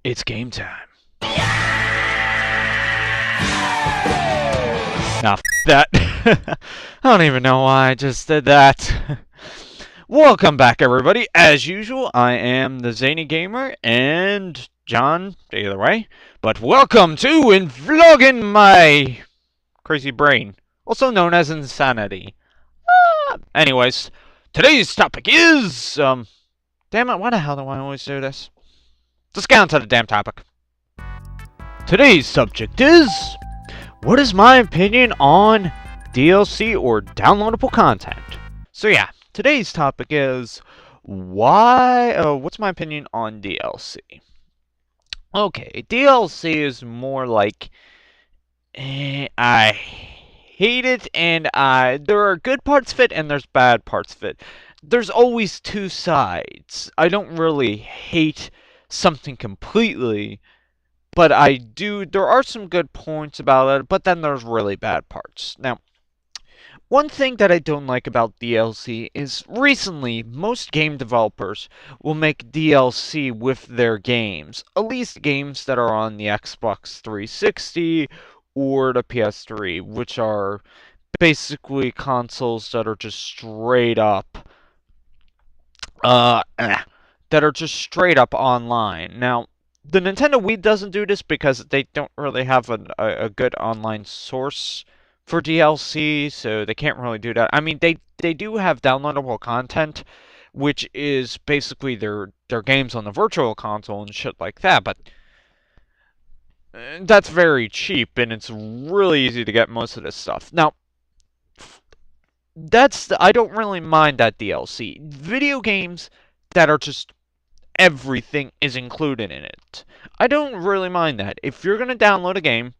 It's game time. Nah, that. I don't even know why I just did that. Welcome back, everybody. As usual, I am the TheZaneyGamer and John, either way. But welcome to Vlogging My Crazy Brain, also known as Insanity. Anyways, today's topic is, damn it, why the hell do I always do this? Let's get on to the damn topic. Today's subject is, what is my opinion on DLC or downloadable content? So yeah, today's topic is what's my opinion on DLC? Okay, DLC is more like I hate it, and there are good parts of it and there's bad parts of it. There's always two sides. I don't really hate something completely, but there are some good points about it, but then there's really bad parts. Now, one thing that I don't like about DLC is recently, most game developers will make DLC with their games, at least games that are on the Xbox 360 or the PS3, which are basically consoles that are just straight up, that are just straight up online. Now, the Nintendo Wii doesn't do this because they don't really have a good online source for DLC, so they can't really do that. I mean, they do have downloadable content, which is basically their games on the virtual console and shit like that, but that's very cheap and it's really easy to get most of this stuff. Now, I don't really mind that DLC. Video games that are just everything is included in it. I don't really mind that. If you're going to download a game,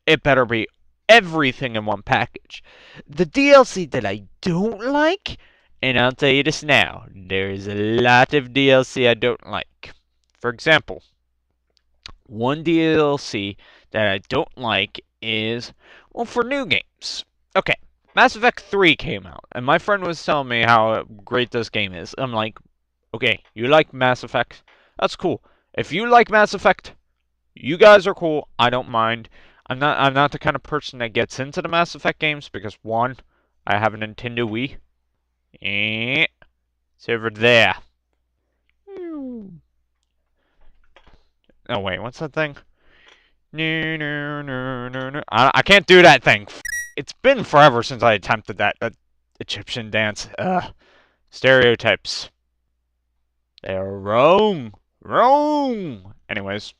it better be everything in one package. The DLC that I don't like, and I'll tell you this now, there is a lot of DLC I don't like. For example, one DLC that I don't like is, well, for new games. Okay, Mass Effect 3 came out, and my friend was telling me how great this game is. I'm like, okay, you like Mass Effect? That's cool. If you like Mass Effect, you guys are cool. I don't mind. I'm not the kind of person that gets into the Mass Effect games because one, I have a Nintendo Wii. It's over there. Oh wait, what's that thing? No, no, no, no, no. I can't do that thing. It's been forever since I attempted that Egyptian dance. Stereotypes. They're wrong. Wrong. Anyways.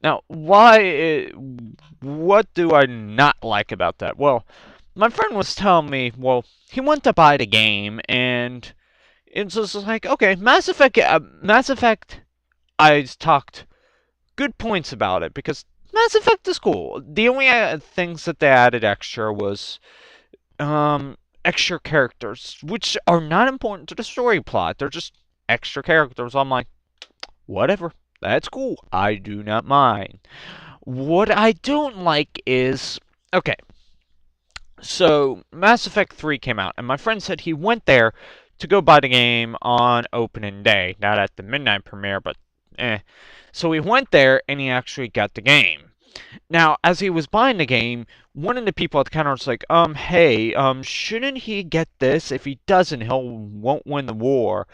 Now, what do I not like about that? Well, my friend was telling me, well, he went to buy the game, and it's just like, okay, Mass Effect, I talked good points about it, because Mass Effect is cool. The only things that they added extra was, extra characters, which are not important to the story plot. They're just extra characters. I'm like, whatever. That's cool. I do not mind. What I don't like is, okay, so Mass Effect 3 came out, and my friend said he went there to go buy the game on opening day. Not at the midnight premiere, but eh. So he went there, and he actually got the game. Now, as he was buying the game, one of the people at the counter was like, hey, shouldn't he get this? If he doesn't, won't win the war.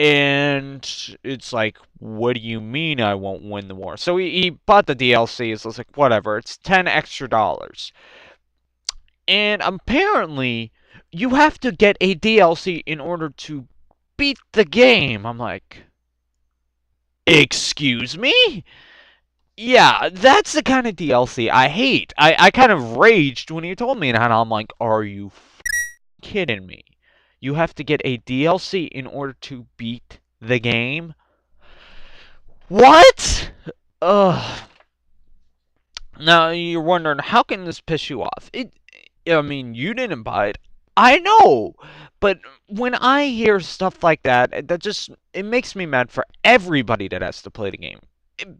And it's like, what do you mean I won't win the war? So he bought the DLC. So it's like, whatever. It's $10 extra. And apparently, you have to get a DLC in order to beat the game. I'm like, excuse me? Yeah, that's the kind of DLC I hate. I kind of raged when he told me that. And I'm like, are you kidding me? You have to get a DLC in order to beat the game? What? Ugh. Now you're wondering, how can this piss you off? I mean, you didn't buy it. I know, but when I hear stuff like that, it makes me mad for everybody that has to play the game.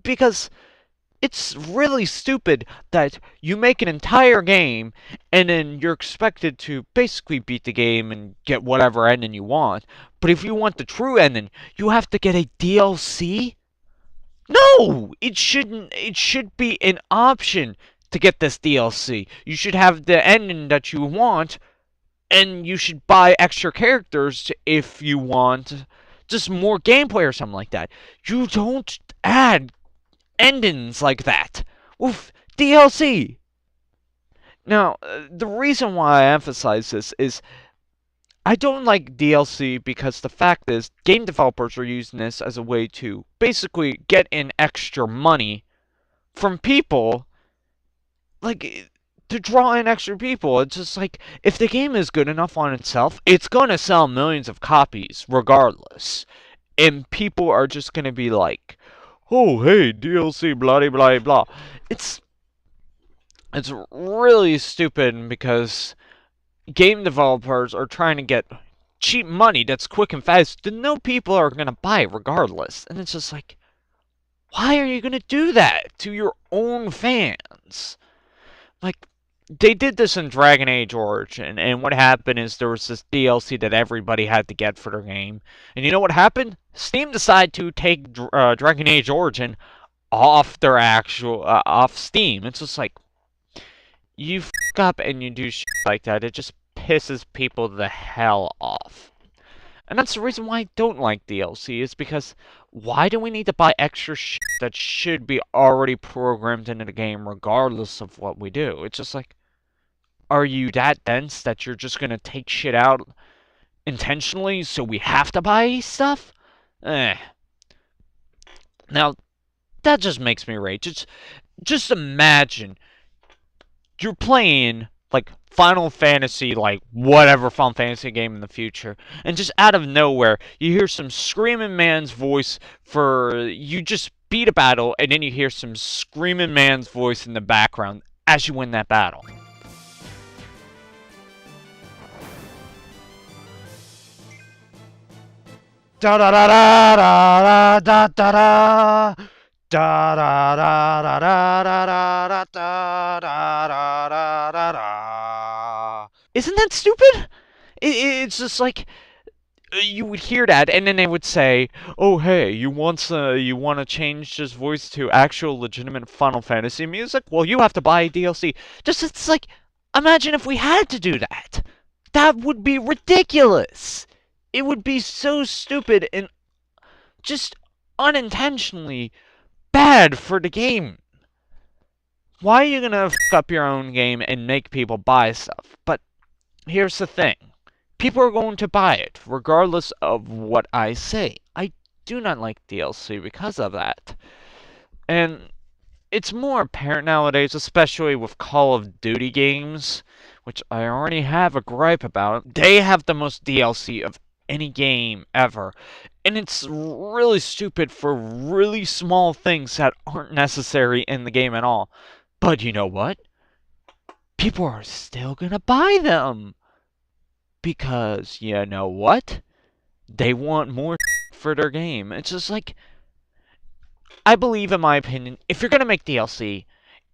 Because It's really stupid that you make an entire game and then you're expected to basically beat the game and get whatever ending you want. But if you want the true ending, you have to get a DLC? No! It shouldn't. It should be an option to get this DLC. You should have the ending that you want, and you should buy extra characters if you want just more gameplay or something like that. You don't add endings like that. Oof, DLC. Now, the reason why I emphasize this is I don't like DLC because the fact is game developers are using this as a way to basically get in extra money from people, like, to draw in extra people. It's just like, if the game is good enough on itself, it's going to sell millions of copies regardless. And people are just going to be like, oh, hey, DLC, blah, blah, blah, blah. It's really stupid because game developers are trying to get cheap money that's quick and fast that no people are going to buy regardless. And it's just like, why are you going to do that to your own fans? Like, they did this in Dragon Age Origin, and what happened is there was this DLC that everybody had to get for their game. And you know what happened? Steam decided to take Dragon Age Origin off their actual, off Steam. It's just like, you f up and you do shit like that, it just pisses people the hell off. And that's the reason why I don't like DLC, is because why do we need to buy extra shit that should be already programmed into the game regardless of what we do? It's just like, are you that dense that you're just gonna take shit out intentionally so we have to buy stuff? Eh. Now, that just makes me rage. Just imagine you're playing like Final Fantasy, like whatever Final Fantasy game in the future, and just out of nowhere you hear some screaming man's voice for you just beat a battle, and then you hear some screaming man's voice in the background as you win that battle. Da da da da da da da da. Da da da da da da da da da da da da. Isn't that stupid? It's just like you would hear that, and then they would say, "Oh, hey, you want to change this voice to actual legitimate Final Fantasy music? Well, you have to buy a DLC." Just it's like, imagine if we had to do that. That would be ridiculous. It would be so stupid and just unintentionally bad for the game. Why are you gonna f up your own game and make people buy stuff? But here's the thing. People are going to buy it, regardless of what I say. I do not like DLC because of that. And it's more apparent nowadays, especially with Call of Duty games, which I already have a gripe about. They have the most DLC of any game ever. And it's really stupid for really small things that aren't necessary in the game at all. But you know what? People are still gonna buy them. Because, you know what? They want more for their game. It's just like, I believe, in my opinion, if you're gonna make DLC,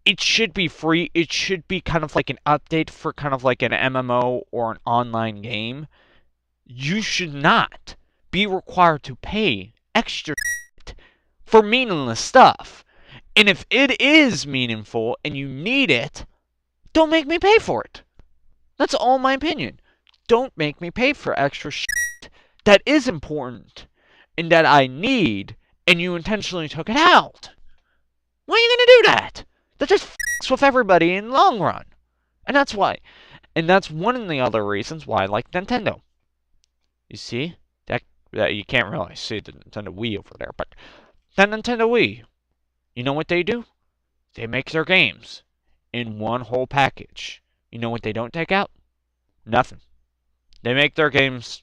it should be free. It should be kind of like an update for kind of like an MMO or an online game. You should not be required to pay extra for meaningless stuff. And if it is meaningful and you need it, don't make me pay for it. That's all my opinion. Don't make me pay for extra shit that is important and that I need, and you intentionally took it out. Why are you gonna do that? That just fucks with everybody in the long run. And that's why. And that's one of the other reasons why I like Nintendo. You see? That you can't really see the Nintendo Wii over there, but that Nintendo Wii, you know what they do? They make their games in one whole package. You know what they don't take out? Nothing. They make their games.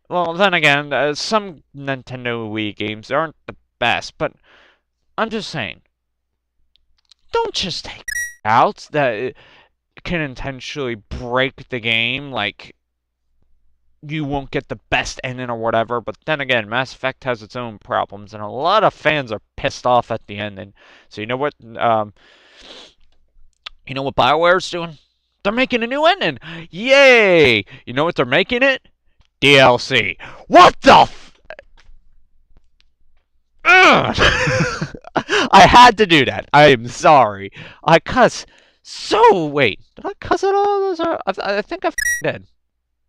Well, then again, some Nintendo Wii games aren't the best, but I'm just saying, don't just take out that can intentionally break the game, like you won't get the best ending or whatever. But then again, Mass Effect has its own problems, and a lot of fans are pissed off at the ending. So you know what? You know what BioWare's doing? They're making a new ending. Yay! You know what they're making it? DLC. What the I had to do that. I am sorry. I cuss. So, wait. Did I cuss at all? I think I did.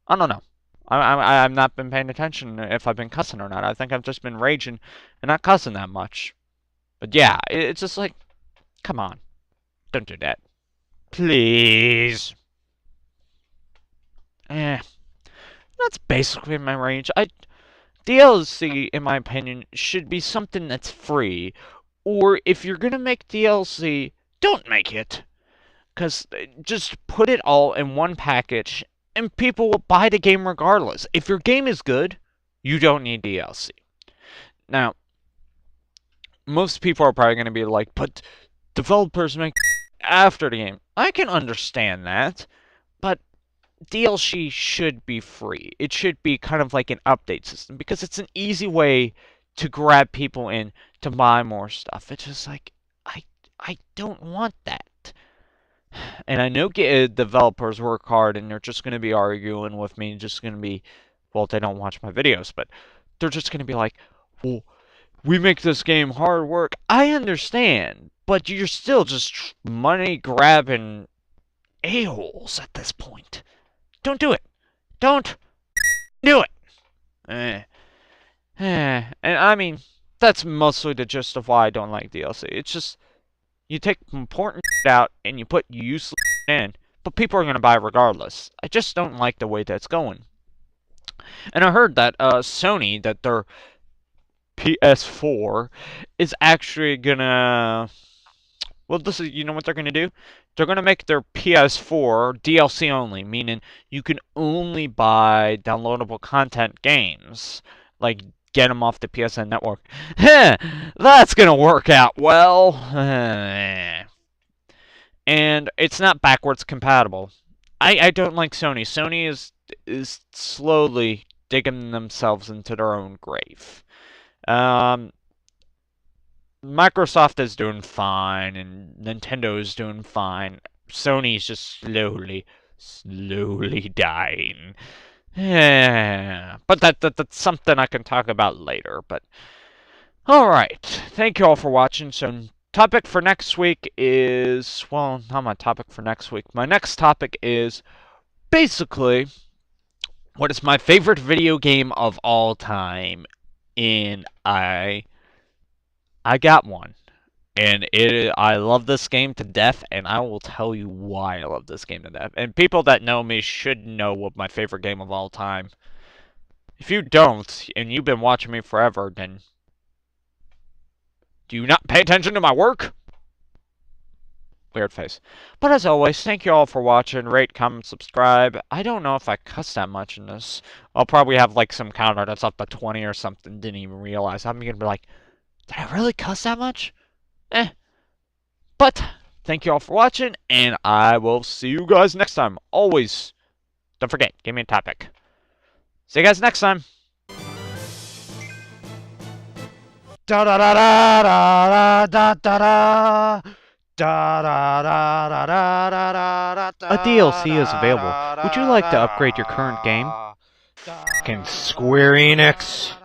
I don't know. I've not been paying attention if I've been cussing or not. I think I've just been raging and not cussing that much. But yeah, it's just like, come on. Don't do that. Please. Eh. That's basically my range. DLC, in my opinion, should be something that's free. Or if you're gonna make DLC, don't make it. Because just put it all in one package and people will buy the game regardless. If your game is good, you don't need DLC. Now, most people are probably going to be like, but developers make after the game. I can understand that, but DLC should be free. It should be kind of like an update system because it's an easy way to grab people in to buy more stuff. It's just like, I don't want that. And I know developers work hard and they're just going to be arguing with me, just going to be, well, they don't watch my videos, but they're just going to be like, well, we make this game hard work. I understand, but you're still just money grabbing a-holes at this point. Don't do it. Don't do it. And I mean, that's mostly the gist of why I don't like DLC. It's just, you take important out and you put useless in, but people are going to buy regardless. I just don't like the way that's going. And I heard that Sony, that their PS4 is actually gonna. Well, this is, you know what they're gonna do? They're gonna make their PS4 DLC only, meaning you can only buy downloadable content games, like get them off the PSN network. That's gonna work out well. And it's not backwards compatible. I don't like Sony. Sony is slowly digging themselves into their own grave. Um, Microsoft is doing fine, and Nintendo is doing fine. Sony's just slowly dying. Yeah, but that's something I can talk about later. But all right, thank you all for watching. So topic for next week is, well, not my topic for next week. My next topic is basically what is my favorite video game of all time, and I got one. And I love this game to death, and I will tell you why I love this game to death. And people that know me should know what my favorite game of all time. If you don't, and you've been watching me forever, then do you not pay attention to my work? Weird face. But as always, thank you all for watching. Rate, comment, subscribe. I don't know if I cuss that much in this. I'll probably have like some counter that's up to 20 or something. Didn't even realize. I'm gonna be like, did I really cuss that much? But thank you all for watching, and I will see you guys next time. Always, don't forget, give me a topic. See you guys next time. Da da da da da da da da. A DLC is available. Would you like to upgrade your current game? Fucking Square Enix.